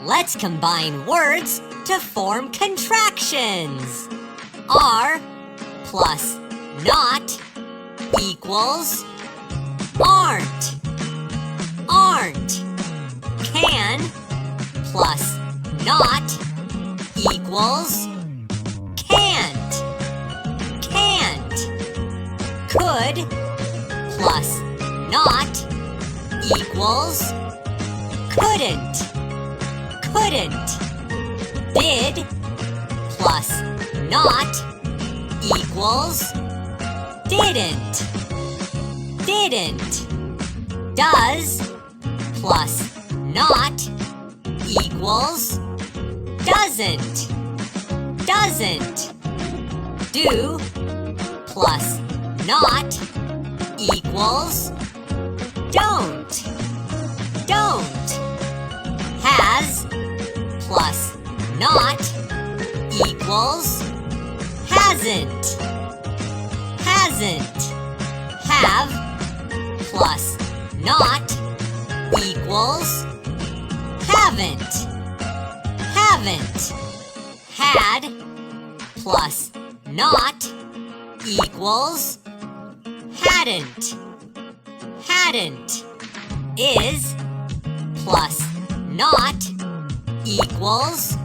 Let's combine words to form contractions. Are plus not equals aren't. Aren't. Can plus not equals can't. Can't. Could plus not equals couldn't. Couldn't. Did plus not equals didn't. Didn't. Does plus not equals doesn't. Doesn't. Do plus not equals don't. Don't. Has plus not equals hasn't. Hasn't. Have plus not equals haven't. Haven't. Had plus not equals hadn't. Hadn't. Is plus not equals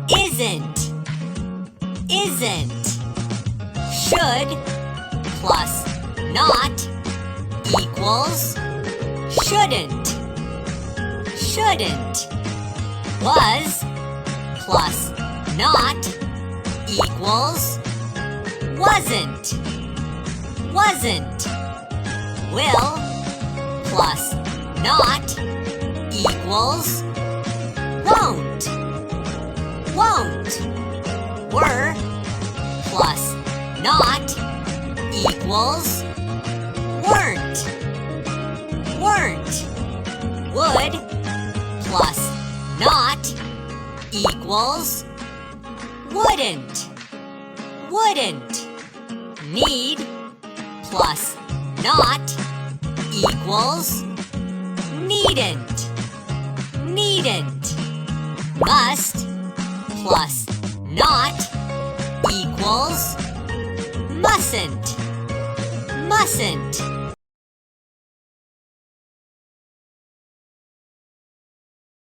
isn't. Isn't. Should plus not equals shouldn't. Shouldn't. Was plus not equals wasn't. Wasn't. Will plus not equals won't. Won't. Were plus not equals weren't. Weren't. Would plus not equals wouldn't. Wouldn't. Need plus not equals needn't. Needn't. Must plus not equals mustn't. Mustn't.